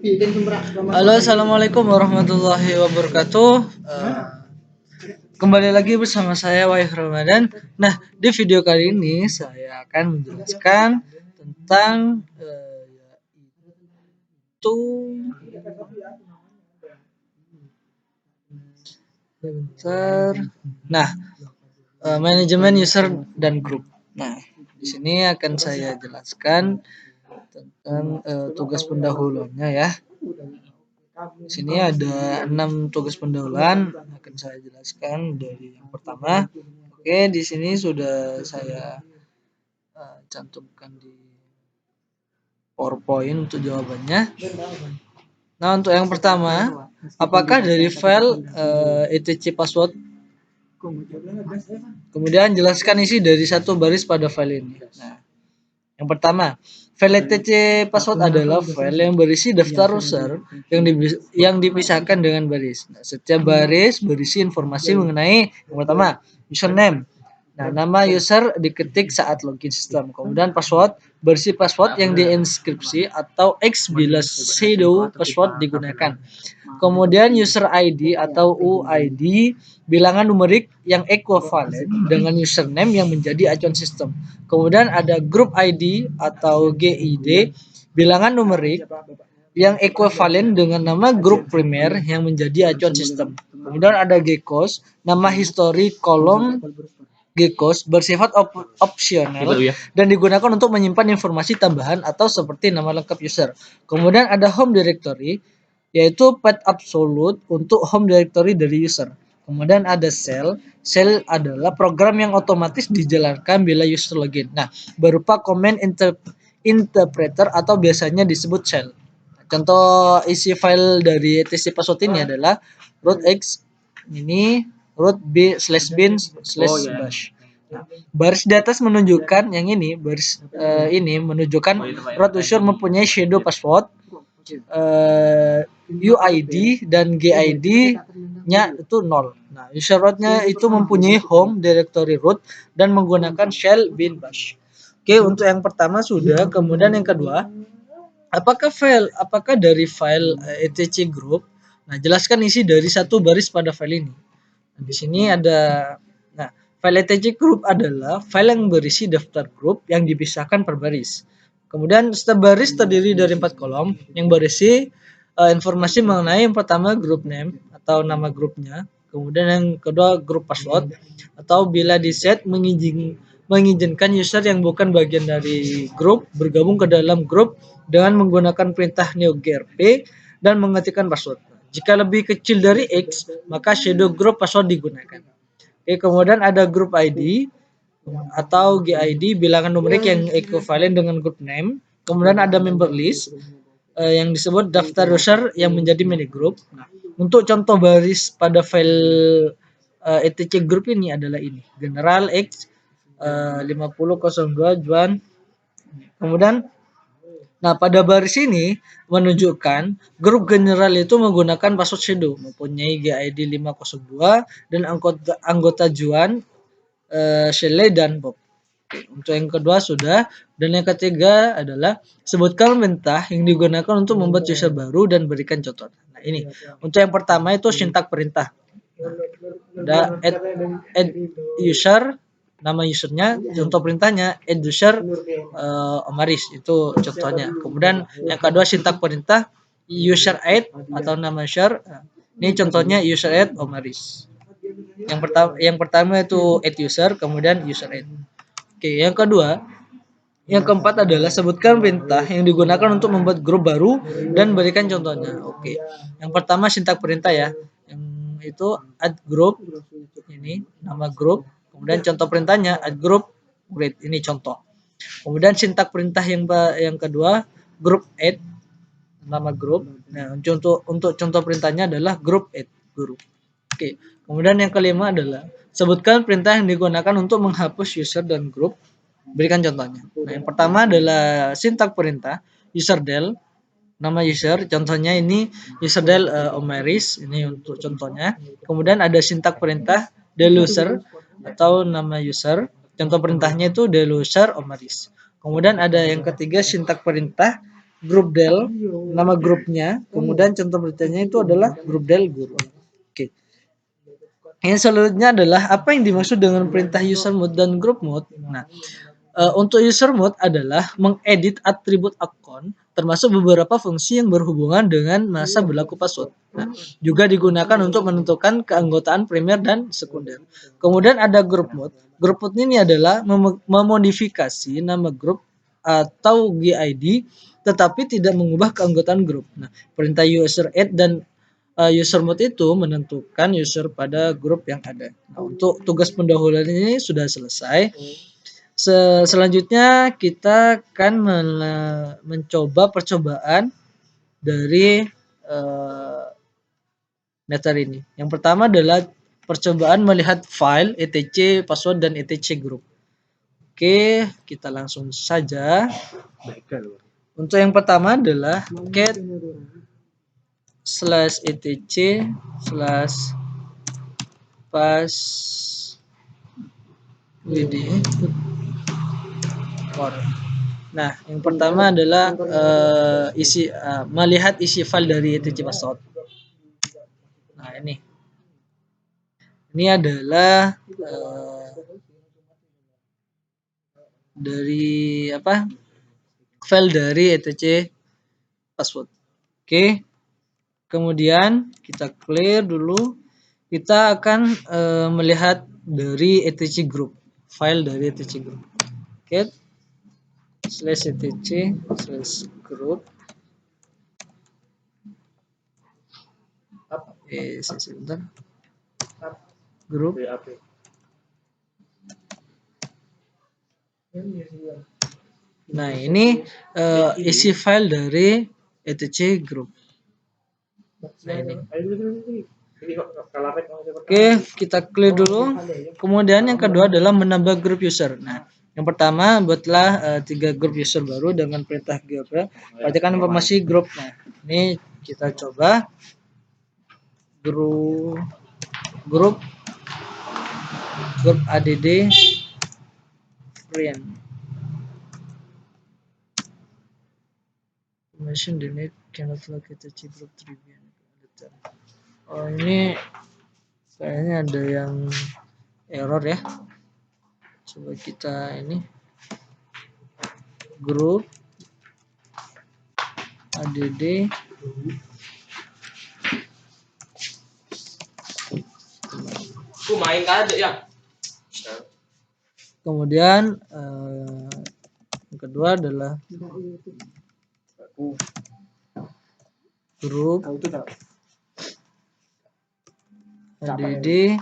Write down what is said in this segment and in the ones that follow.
Halo, assalamualaikum warahmatullahi wabarakatuh. Kembali lagi bersama saya Wahyu Ramadan. Nah, di video kali ini saya akan menjelaskan tentang yaitu bentar. Nah, manajemen user dan grup. Nah, di sini akan saya jelaskan tentang tugas pendahulunya ya. Di sini ada 6 tugas pendahuluan, akan saya jelaskan dari yang pertama. Oke, di sini sudah saya cantumkan di PowerPoint untuk jawabannya. Nah, untuk yang pertama, apakah dari file etc password, kemudian jelaskan isi dari satu baris pada file ini. Nah, yang pertama, file etc password adalah file yang berisi daftar user yang dipisahkan dengan baris. Nah, setiap baris berisi informasi mengenai yang pertama, username. Nah, nama user diketik saat login sistem. Kemudian password berisi password yang diinskripsi atau X bila shadow password digunakan. Kemudian user ID atau UID bilangan numerik yang ekuivalen dengan username yang menjadi acuan sistem. Kemudian ada group ID atau GID bilangan numerik yang ekuivalen dengan nama grup primer yang menjadi acuan sistem. Kemudian ada GCOS, nama history kolom GCOS bersifat opsional dan digunakan untuk menyimpan informasi tambahan atau seperti nama lengkap user. Kemudian ada home directory, yaitu path absolute untuk home directory dari user. Kemudian ada shell adalah program yang otomatis dijalankan bila user login. Nah, berupa command interpreter atau biasanya disebut shell. Contoh isi file dari etc password ini adalah root x ini root b/bin/bash. Nah, baris di atas menunjukkan yang ini, baris ini menunjukkan root user mempunyai shadow password, UID dan GID-nya itu 0. Nah, user root-nya itu mempunyai home directory root dan menggunakan shell bin bash. Oke, untuk yang pertama sudah, kemudian yang kedua, apakah dari file etc group? Nah, jelaskan isi dari satu baris pada file ini. Nah, di sini ada, nah, file etc group adalah file yang berisi daftar grup yang dipisahkan per baris. Kemudian setiap baris terdiri dari 4 kolom yang berisi informasi mengenai yang pertama group name atau nama grupnya, kemudian yang kedua grup password atau bila di set mengizinkan user yang bukan bagian dari grup bergabung ke dalam grup dengan menggunakan perintah newgrp dan mengetikkan password. Jika lebih kecil dari X, maka shadow group password digunakan. Oke, kemudian ada group ID atau GID bilangan numerik yang ekuivalen dengan group name. Kemudian ada member list yang disebut daftar user yang menjadi mini group. Nah, untuk contoh baris pada file etc group ini adalah ini, general X 5002 Juan. Kemudian, nah, pada baris ini menunjukkan grup general itu menggunakan password shadow, mempunyai GID 502 dan anggota Juan, Shelley dan Bob. Untuk yang kedua sudah, dan yang ketiga adalah sebutkan perintah yang digunakan untuk membuat user baru dan berikan contoh. Nah, ini untuk yang pertama itu sintak perintah. Nah, ada add user, nama usernya, contoh perintahnya add user Omaris, itu contohnya. Kemudian yang kedua sintak perintah user add atau nama user, ini contohnya user add Omaris. Yang pertama itu add user, kemudian user add. Oke, yang kedua, yang keempat adalah sebutkan perintah yang digunakan untuk membuat grup baru dan berikan contohnya. Oke, yang pertama sintak perintah ya, yang itu add group, ini nama grup, kemudian contoh perintahnya add group create, ini contoh. Kemudian sintak perintah yang kedua group add, nama grup. Nah, untuk contoh perintahnya adalah group add group. Oke, kemudian yang kelima adalah sebutkan perintah yang digunakan untuk menghapus user dan grup. Berikan contohnya. Nah, yang pertama adalah sintak perintah userdel, nama user, contohnya ini userdel Omaris, ini untuk contohnya. Kemudian ada sintak perintah deluser atau nama user, contoh perintahnya itu deluser Omaris. Kemudian ada yang ketiga sintak perintah grup del, nama grupnya, kemudian contoh beritanya itu adalah grup del guru. Oke. Yang selanjutnya adalah apa yang dimaksud dengan perintah user mode dan group mode. Nah, untuk user mode adalah mengedit atribut akun termasuk beberapa fungsi yang berhubungan dengan masa berlaku password. Nah, juga digunakan untuk menentukan keanggotaan primer dan sekunder. Kemudian ada group mode. Group mode ini adalah memodifikasi nama grup atau GID tetapi tidak mengubah keanggotaan grup. Nah, perintah user add dan user mode itu menentukan user pada grup yang ada. Nah, untuk tugas pendahuluan ini sudah selesai. Selanjutnya kita akan mencoba percobaan dari metode ini. Yang pertama adalah percobaan melihat file etc password dan etc group. Oke, kita langsung saja. Untuk yang pertama adalah cat /etc /password. Nah, yang pertama adalah melihat isi file dari etc password. Nah, ini adalah dari file dari etc password. Oke. Kemudian kita clear dulu. Kita akan melihat dari etc group, file dari etc group. Oke. /etc/group. Sebentar. Group. Nah, ini isi file dari etc group. Nah, ini. Oke, kita clear dulu. Kemudian yang kedua adalah menambah grup user. Nah, yang pertama buatlah 3 grup user baru dengan perintah grup. Perhatikan informasi grup. Nah, ini kita coba grup add friend. Information delete cannot locate the group trivia. Oh, ini kayaknya ada yang error ya. Coba kita ini grup add main aja ya. Kemudian yang kedua adalah grup add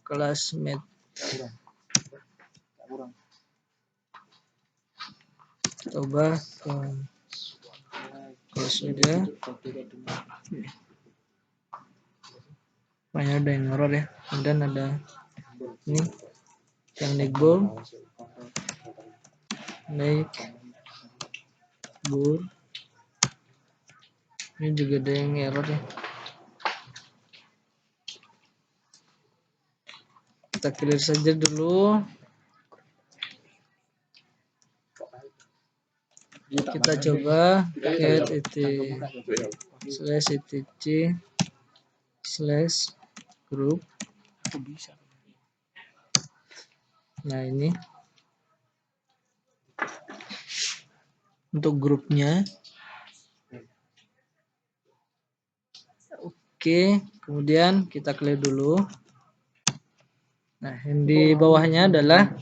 classmate. Coba close aja. Banyak ada yang error ya. Kemudian ada ini yang negbol. Ini juga ada yang error ya. Kita clear saja dulu. Kita coba get /etc/group. Nah, ini untuk grupnya. Oke, kemudian kita clear dulu. Nah, yang di bawahnya adalah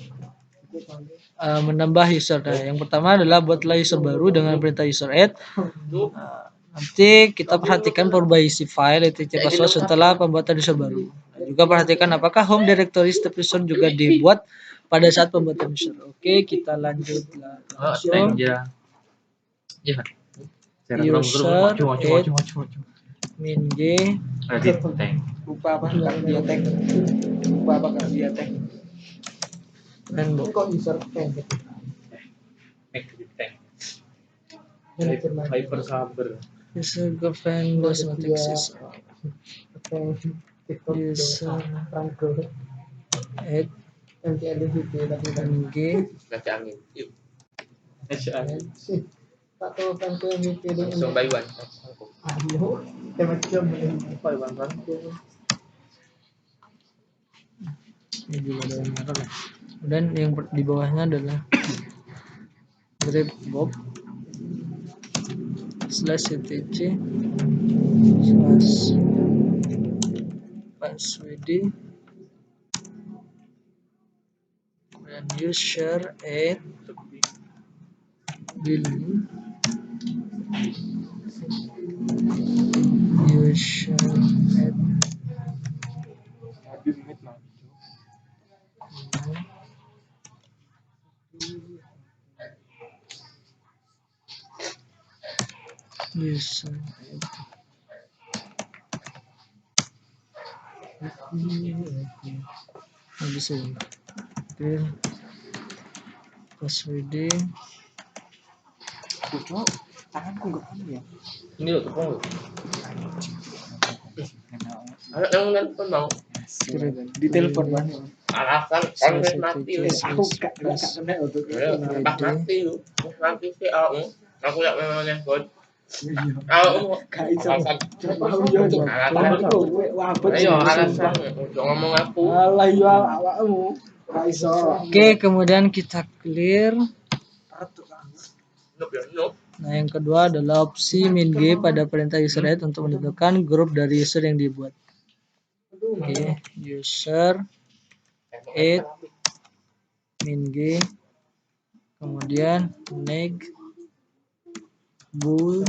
menambah user. Nah, yang pertama adalah buatlah user baru dengan perintah user add. Nanti kita perhatikan perubahan isi file etc password setelah pembuatan user baru. Nah, juga perhatikan apakah home directory step user juga dibuat pada saat pembuatan user. Oke, kita lanjut langsung. User add min g lupa apa dia tag dan kok user tag hyper sabar user girlfriend does not exist. User add mg Pak tuh kan tuh yang Langsung buy one. ayo macam Buy one kan. ini juga ada yang merah lah. Dan yang di bawahnya adalah grep bob /etc /passwd dan user add billing user add user add nggak bisa ya clear passwd tanganku nggak anu ya. Ini loh tepung loh. Yang nelpon bang. Di telepon mana? Alasan kan mati. Aku gak kena untuk Pas mati lu. Mati sih aku nggak mau nelpon. Aku Gak iso. alasan. Mau yo alasan. Wah, Ayo alasan untuk ngomong aku. Alah yo awakmu. Gak iso. Oke, kemudian kita clear. Nup ya nup. Nah, yang kedua adalah opsi min g pada perintah user add untuk menentukan grup dari user yang dibuat. Oke, user add min g, kemudian neg bool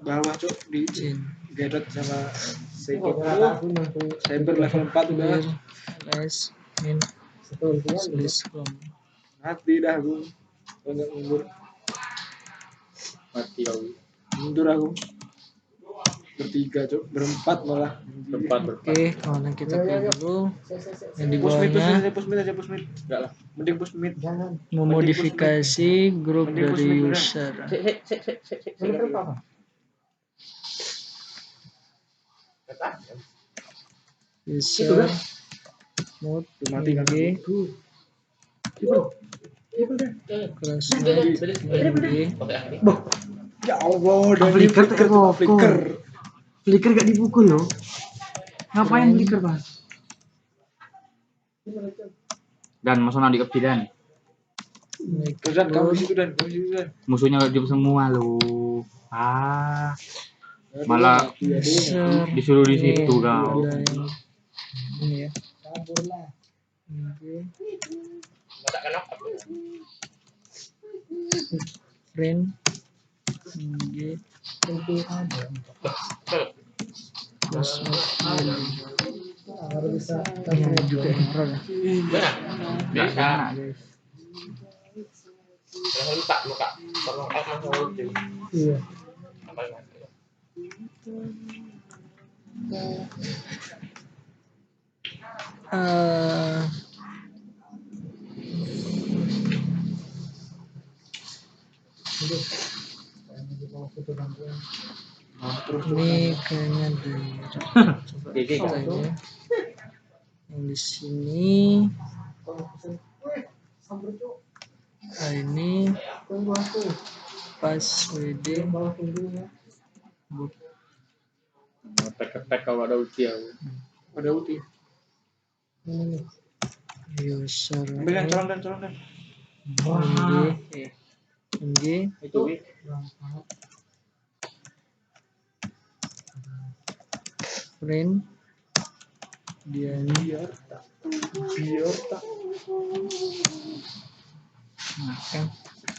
Bawah cuk di cin Gedot sama Cyber level 4 udah clear ls min slash from. mati dah aku. Banyak mundur. Mati aku. Mundur aku. Bertiga cuk, berempat malah. Oke, kemudian kita clear dulu. Yang di bawahnya Push mid. Enggak lah. Mending push mid. memodifikasi grup dari user. User mode Mati kan. min g crossmode min g. Ya Allah, udah Flicker tuh apa? flicker. Flicker gak dipukul loh. Ngapain flicker, Bang? Dan masuk nanti ke dan Dan kamu situ dan. musuhnya jump semua lu. Malah User disuruh di situ kau. ada yang ini ya. Oke. Friend G ini juga error ya. Biasa. Guys. Yang luka. Tolong masuk lucu. Iya. Ini kayaknya daerah. Coba kita ya. Yang di sini. Nah, ini passwd boot Ketek kalau ada ulti aku. Ada ulti. user Ambil colong dan. ng Itu Wi. friend dia ini Biar tak. nah, kan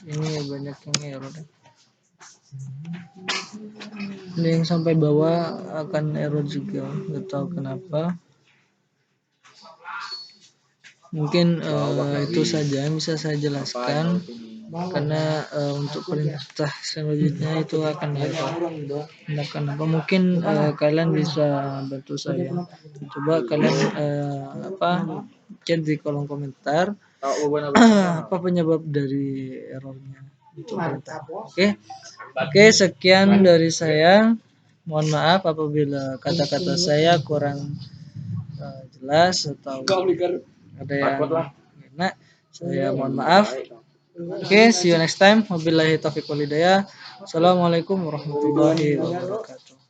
ini banyak yang error deh. Ini yang sampai bawah akan error juga, nggak tahu kenapa. Mungkin itu saja yang bisa saya jelaskan, karena untuk perintah selanjutnya itu akan error. Kenapa? Mungkin kalian bisa bantu saya. Coba kalian chat di kolom komentar apa penyebab dari errornya untuk perintah. Oke, sekian dari saya. Mohon maaf apabila kata-kata saya kurang jelas atau ada yang enak. Saya mohon maaf. Oke, see you next time. Wabillahi taufiq wal hidayah. Assalamualaikum warahmatullahi wabarakatuh.